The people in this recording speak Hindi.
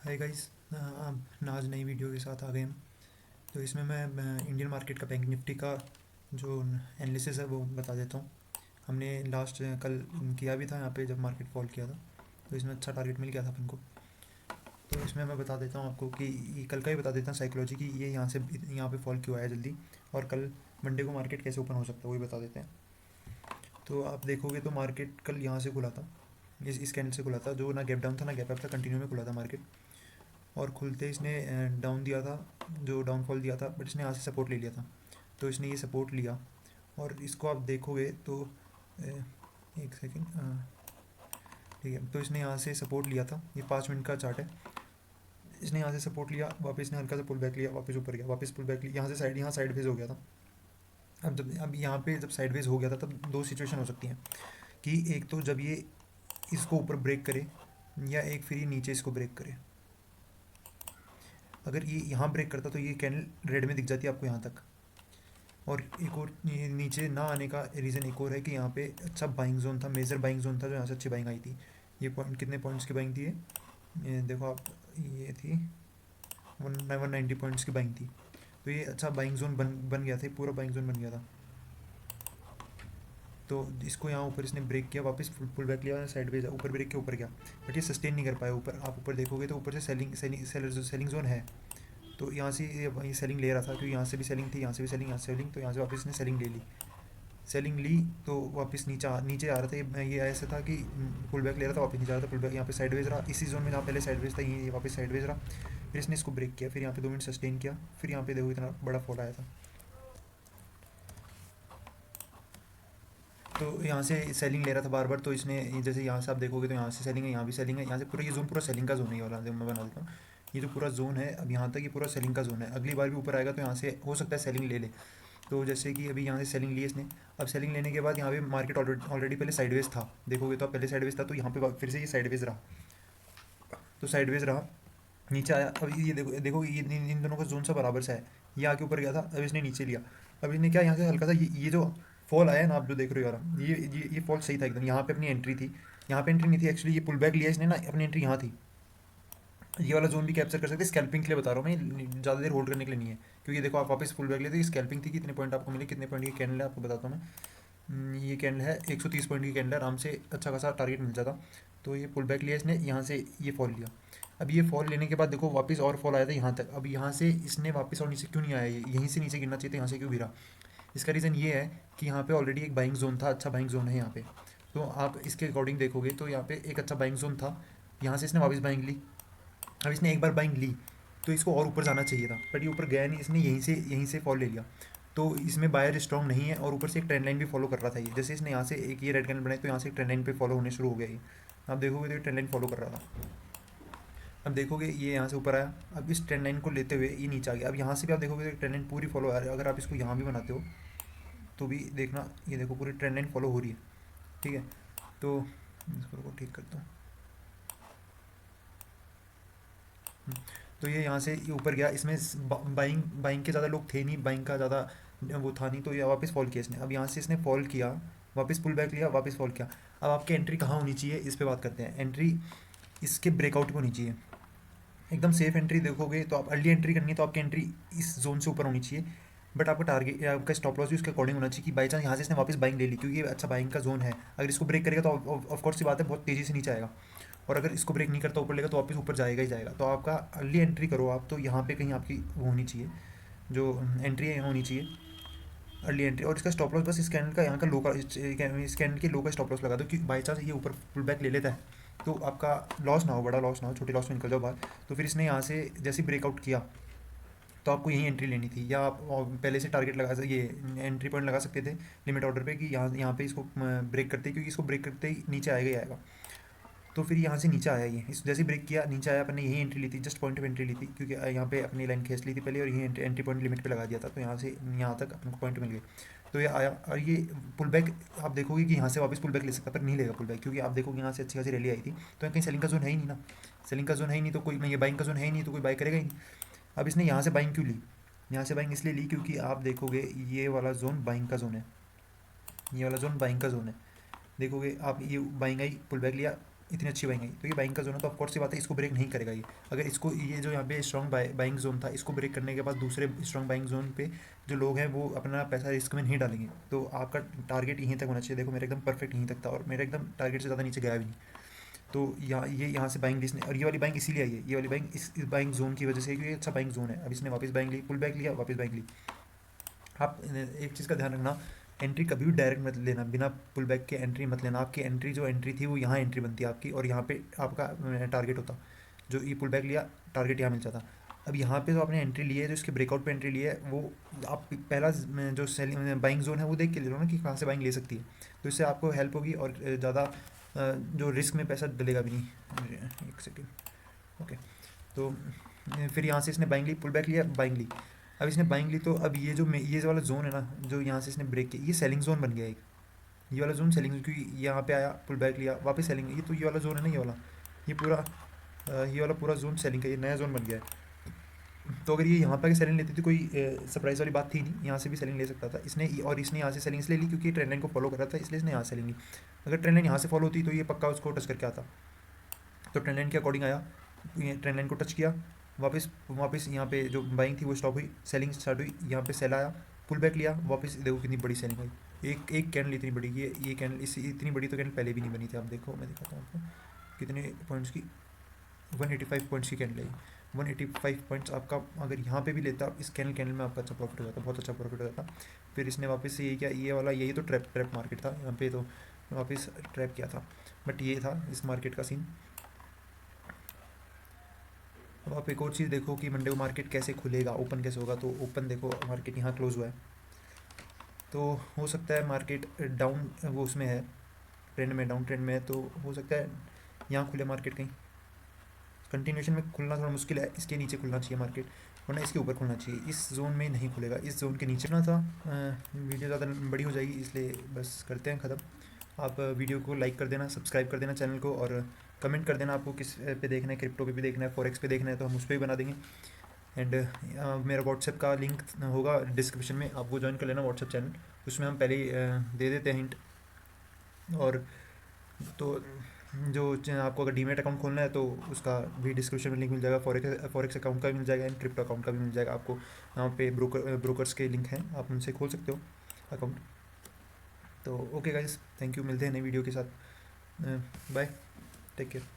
हाय गाइस, अब आज नई वीडियो के साथ आ गए हम। तो इसमें मैं इंडियन मार्केट का बैंक निफ्टी का जो एनालिसिस है वो बता देता हूँ। हमने लास्ट कल किया भी था यहाँ पे जब मार्केट फॉल किया था, तो इसमें अच्छा टारगेट मिल गया था अपन को। तो इसमें मैं बता देता हूँ आपको कि ये कल का ही बता देता हूँ साइकोलॉजी की, ये यहाँ पे फॉल क्यों आया जल्दी, और कल मंडे को मार्केट कैसे ओपन हो सकता है वही बता देते हैं। तो आप देखोगे तो मार्केट कल यहाँ से खुला था, इस कैंडल से खुला था, जो ना गैप डाउन था ना गैप अप था, कंटिन्यू में खुला था मार्केट। और खुलते इसने डाउन दिया था, जो डाउनफॉल दिया था, बट इसने यहाँ से सपोर्ट ले लिया था। तो इसने ये सपोर्ट लिया, और इसको आप देखोगे तो एक सेकेंड, ठीक है। तो इसने यहाँ से सपोर्ट लिया था, ये 5 मिनट का चार्ट है। इसने यहाँ से सपोर्ट लिया, वापस इसने हल्का सा पुल बैक लिया, वापस ऊपर गया, वापस पुल बैक लिया, यहाँ से साइड, यहाँ साइड वेज हो गया था। अब यहाँ पे जब साइड वेज हो गया था तब दो सिचुएशन हो सकती हैं, कि एक तो जब ये इसको ऊपर ब्रेक करे, या एक फिर ये नीचे इसको ब्रेक करे। अगर ये यहाँ ब्रेक करता तो ये कैंडल रेड में दिख जाती है आपको यहाँ तक। और एक और ये नीचे ना आने का रीज़न एक और है कि यहाँ पे अच्छा बाइंग जोन था, मेजर बाइंग जोन था, जो यहाँ से अच्छी बाइंग आई थी। ये पॉइंट कितने पॉइंट्स की बाइंग थी ये देखो आप, ये थी 190 पॉइंट्स की बाइंग थी। तो ये अच्छा बाइंग जोन बन गया था, पूरा बाइंग जोन बन गया था। तो इसको यहाँ ऊपर इसने ब्रेक किया, वापस पुल बैक लिया, साइड वेज ऊपर ब्रेक के ऊपर गया, बट ये सस्टेन नहीं कर पाया ऊपर। आप ऊपर देखोगे तो ऊपर से सेलिंग जोन है। तो यहाँ से ये सेलिंग ले रहा था, क्योंकि यहाँ से भी सेलिंग थी, यहाँ से भी सेलिंग, यहाँ से सेलिंग, तो यहाँ से वापस इसने सेलिंग ले ली। सेलिंग ली तो वापस नीचे आ रहा था। ये ऐसा था कि पुल बैक ले रहा था, वापस नीचे आ रहा था, पुल बैक यहाँ पे साइडवेज रहा, इसी जोन में जहाँ पहले साइडवेज था ये वापस साइडवेज रहा। फिर इसने इसको ब्रेक किया, फिर यहाँ पे 2 मिनट सस्टेन किया, फिर यहाँ पे देखो इतना बड़ा फॉल आया था। तो यहाँ से सेलिंग ले रहा था बार बार, तो इसने जैसे यहाँ से आप देखोगे तो यहाँ से सेलिंग है, यहाँ भी सेलिंग है, यहाँ से पूरा ये जोन पूरा सेलिंग का जोन है। ये वाला मैं बना देता हूँ, ये जो पूरा जोन है अब यहाँ तक ये पूरा सेलिंग का जोन है। अगली बार भी ऊपर आएगा तो यहाँ से हो सकता है सेलिंग ले ले। तो जैसे कि अभी यहाँ से सेलिंग ली इसने, अब सेलिंग लेने के बाद यहाँ पे मार्केट ऑलरेडी पहले साइडवेज था, देखोगे तो आप पहले साइडवेज था, तो यहाँ पे फिर से ये साइडवेज रहा, तो साइडवेज रहा, नीचे आया। अब ये देखो देखो ये इन दोनों का जोन सा बराबर सा है। ये आके ऊपर गया था, अब इसने नीचे लिया। अब इसने क्या, यहाँ से हल्का सा ये जो फॉल आया है ना, आप जो देख रहे हो यार, ये फॉल सही था एकदम। यहाँ पे अपनी एंट्री थी, यहाँ पे एंट्री नहीं थी एक्चुअली, ये पुल बैक लिया इसने ना, अपनी एंट्री यहाँ थी। ये वाला जोन भी कैप्चर कर सकते हैं, स्कैल्पिंग के लिए बता रहा हूँ मैं, ज़्यादा देर होल्ड करने के लिए नहीं है। क्योंकि देखो आप वापस फुल बैक लिए तो ये स्कैल्पिंग थी, कितने पॉइंट आपको मिले, कितने पॉइंट की कैंडल है आपको बताता हूँ मैं। ये कैंडल है 130 पॉइंट की कैंडल है, आराम से अच्छा खासा टारगेट मिल जाता। तो ये पुल बैक लिया इसने, यहाँ से ये फॉल लिया। अब ये फॉल लेने के बाद देखो वापस और फॉल आया था यहाँ तक। अब यहाँ से इसने वापस और नीचे क्यों नहीं आया, यहीं से नीचे गिरना चाहिए था, यहाँ से क्यों गिरा? इसका रीज़न ये है कि यहाँ पे ऑलरेडी एक बाइंग जोन था, अच्छा बाइंग जोन है यहाँ पे। तो आप इसके अकॉर्डिंग देखोगे तो यहाँ पे एक अच्छा बाइंग जोन था, यहाँ से इसने वापस बाइंग ली। अब इसने एक बार बाइंग ली तो इसको और ऊपर जाना चाहिए था, बट ये ऊपर गया नहीं, इसने यहीं से फॉल ले लिया। तो इसमें बायर स्ट्रॉन्ग नहीं है, और ऊपर से एक ट्रेंड लाइन भी फॉलो कर रहा था ये। जैसे इसने यहाँ से एक ये रेड कैंडल बनाई, तो यहाँ से एक ट्रेंड लाइन पे फॉलो होने शुरू हो गया ये। आप देखोगे तो ये ट्रेंड लाइन फॉलो कर रहा था। अब देखोगे ये यहाँ से ऊपर आया, अब इस ट्रेंड लाइन को लेते हुए ये नीचे आ गया। अब यहाँ से भी आप देखोगे तो ट्रेंड लाइन पूरी फॉलो आ रही है। अगर आप इसको यहाँ भी बनाते हो तो भी देखना, ये देखो पूरी ट्रेंड लाइन फॉलो हो रही है, ठीक है। तो इसको ठीक करता हूँ। तो ये यहाँ से ये ऊपर गया, इसमें बाइंग बाइंग के ज़्यादा लोग थे नहीं, बाइंग का ज़्यादा वो था नहीं, तो ये वापस फॉल किया इसने। अब यहाँ से इसने फॉल किया, वापस पुल बैक लिया, वापस फॉल किया। अब आपकी एंट्री कहाँ होनी चाहिए इस पर बात करते हैं। एंट्री इसके ब्रेकआउट पे होनी चाहिए, एकदम सेफ एंट्री। देखोगे तो आप अर्ली एंट्री करनी है तो आपकी एंट्री इस जोन से ऊपर होनी चाहिए, बट आपका टारगेट या आपका स्टॉप लॉस भी उसके अकॉर्डिंग होना चाहिए, कि बाई चांस यहाँ से इसने वापस बाइंग ले ली, क्योंकि ये अच्छा बाइंग का जोन है। अगर इसको ब्रेक करेगा तो ऑफकोर्स सी बात है बहुत तेज़ी से नीचे आएगा, और अगर इसको ब्रेक नहीं करता ऊपर लेगा तो वापस ऊपर जाएगा ही जाएगा। तो आपका अर्ली एंट्री करो आप, तो यहाँ पे कहीं आपकी वो होनी चाहिए, जो एंट्री है यहाँ होनी चाहिए, अर्ली एंट्री। और इसका स्टॉप लॉस बस इस कैंडल का यहाँ का लो का, इस कैंडल के लो का स्टॉप लॉस लगा दो, कि बाई चांस ये ऊपर पुल बैक ले लेता है तो आपका लॉस ना हो, बड़ा लॉस ना हो, छोटे लॉस में निकल जाओ बाहर। तो फिर इसने यहाँ से जैसे ब्रेकआउट किया तो आपको यहीं एंट्री लेनी थी, या आप पहले से टारगेट लगा ये एंट्री पॉइंट लगा सकते थे लिमिट ऑर्डर पे, कि यहाँ पे इसको ब्रेक करते, क्योंकि इसको ब्रेक करते ही नीचे आएगा ही आएगा। तो फिर यहाँ से नीचे आया ये, इस जैसे ब्रेक किया नीचे आया, अपने यही एंट्री ली थी, जस्ट पॉइंट ऑफ एंट्री ली थी, क्योंकि यहाँ पे अपनी लाइन खींच ली थी पहले, और यही एंट्री पॉइंट लिमिट पे लगा दिया था। तो यहाँ से यहाँ तक अपन को पॉइंट मिल गए। तो ये आया, और ये पुल बैक आप देखोगे कि यहाँ से वापस पुल बैक ले सकता, पर नहीं लेगा पुल बैक, क्योंकि आप देखोगे यहाँ से अच्छी खासी रैली आई थी। तो कहीं सेलिंग का जोन है ही नहीं ना, सेलिंग का जोन है ही नहीं, तो कोई ये बाइंग का जोन है ही नहीं, तो कोई बाई करेगा ही नहीं। अब इसने यहाँ से बाइंग क्यों ली, यहाँ से बाइंग इसलिए ली क्योंकि आप देखोगे ये वाला जोन बाइंग का जोन है, ये वाला जोन बाइंग का जोन है। देखोगे आप ये बाइंग आई, पुल बैक लिया, इतनी अच्छी बाइंग आई, तो ये बाइंग का जोन है, तो ऑफकोर्स ये बात है इसको ब्रेक नहीं करेगा ये। अगर इसको ये जो यहाँ पे स्ट्रॉन्ग बाइंग जोन था, इसको ब्रेक करने के बाद दूसरे स्ट्रॉन्ग बाइंग जोन पे जो लोग हैं वो अपना पैसा रिस्क में नहीं डालेंगे। तो आपका टारगेट यहीं तक होना चाहिए। देखो मेरा एकदम परफेक्ट यहीं तक था और मेरा एकदम टारगेट से ज़्यादा नीचे गया भी नहीं। तो यहाँ से बाइंग इसने, और ये वाली बाइंग इसीलिए आई है, ये वाली बाइंग इस बाइंग जोन की वजह से, क्योंकि अच्छा बाइंग जोन है। अब इसने वापस बाइंग ली, पुल बैक लिया, वापस बाइंग ली। आप एक चीज़ का ध्यान रखना, एंट्री कभी भी डायरेक्ट मत लेना, बिना पुल बैक के एंट्री मत लेना। आपकी एंट्री जो एंट्री थी वो यहाँ एंट्री बनती है आपकी, और यहाँ पे आपका टारगेट होता। जो ये पुल बैक लिया, टारगेट यहाँ मिल जाता। अब यहाँ पे जो आपने एंट्री ली है, जो इसके ब्रेकआउट पे एंट्री ली है, वो आप पहला जो सेलिंग बाइंग जोन है वो देख के ले लो ना कि कहाँ से बाइंग ले सकती है। तो इससे आपको हेल्प होगी और ज़्यादा जो रिस्क में पैसा डलेगा भी नहीं। एक सेकेंड, ओके। तो फिर यहाँ से इसने बाइंग ली, पुल बैक लिया, बाइंग ली। अब इसने बाइंग ली, तो अब ये जो वाला जोन है ना, जो यहाँ से इसने ब्रेक किया, ये सेलिंग जोन बन गया एक। ये वाला जोन सेलिंग, क्योंकि यहाँ पे आया, पुल बैक लिया, वापस सेलिंग। ये तो ये वाला जोन है ना, ये वाला, ये पूरा ये वाला पूरा जोन सेलिंग का, ये नया जोन बन गया है। तो अगर ये यहाँ पर सेलिंग लेती थी, कोई सरप्राइज वाली बात थी नहीं, यहाँ से भी सेलिंग ले सकता था इसने। और इसने यहाँ से सेलिंग इसलिए ली क्योंकि ट्रेंड लाइन को फॉलो कर रहा था, इसलिए इसने यहाँ से सेलिंग ली। अगर ट्रेंड लाइन यहाँ से फॉलो होती तो ये पक्का उसको टच करके आता। तो ट्रेंड लाइन के अकॉर्डिंग आया, ये ट्रेंड लाइन को टच किया, वापस वापस यहाँ पे जो बाइंग थी वो स्टॉप हुई, सेलिंग स्टार्ट हुई, यहाँ पे सेल आया, पुल बैक लिया, वापस देखो कितनी बड़ी सेलिंग आई। एक कैंडल इतनी बड़ी, ये कैंडल इस इतनी बड़ी तो कैंडल पहले भी नहीं बनी थी। आप देखो, मैं दिखाता हूँ आपको कितने पॉइंट्स की, 185 पॉइंट्स की कैंडल आई। 185 पॉइंट्स आपका अगर यहाँ पे भी लेता, इस कैंडल में आपका अच्छा प्रॉफिट हो जाता, बहुत अच्छा प्रॉफिट हो जाता। फिर इसने वापस से ये क्या, ये वाला यही तो ट्रैप मार्केट था यहाँ पे, तो वापस ट्रैप किया था। बट ये था इस मार्केट का सीन। अब आप एक और चीज़ देखो कि मंडे को मार्केट कैसे खुलेगा, ओपन कैसे होगा। तो ओपन देखो, मार्केट यहाँ क्लोज हुआ है, तो हो सकता है मार्केट डाउन, वो उसमें है ट्रेंड में, डाउन ट्रेंड में है, तो हो सकता है यहाँ खुले मार्केट कहीं। कंटिन्यूशन में खुलना थोड़ा मुश्किल है, इसके नीचे खुलना चाहिए मार्केट, वरना इसके ऊपर खुलना चाहिए। इस जोन में नहीं खुलेगा, इस जोन के नीचे ना था। वीडियो ज़्यादा बड़ी हो जाएगी, इसलिए बस करते हैं ख़त्म। आप वीडियो को लाइक कर देना, सब्सक्राइब कर देना चैनल को, और कमेंट कर देना आपको किस पे देखना है, क्रिप्टो पे भी देखना है, फॉरेक्स पे देखना है, तो हम उस पर भी बना देंगे। एंड मेरा व्हाट्सएप का लिंक होगा डिस्क्रिप्शन में, आप वो ज्वाइन कर लेना व्हाट्सएप चैनल, उसमें हम पहले ही दे देते हैं हिंट। और तो आपको अगर डीमेट अकाउंट खोलना है तो उसका भी डिस्क्रिप्शन में लिंक मिल जाएगा, फॉरेक्स अकाउंट का भी मिल जाएगा, एंड क्रिप्टो अकाउंट का भी मिल जाएगा आपको। यहाँ पे ब्रोकर्स के लिंक हैं, आप उनसे खोल सकते हो अकाउंट। तो ओके गाइस, थैंक यू, मिलते हैं नई वीडियो के साथ। Bye, take care.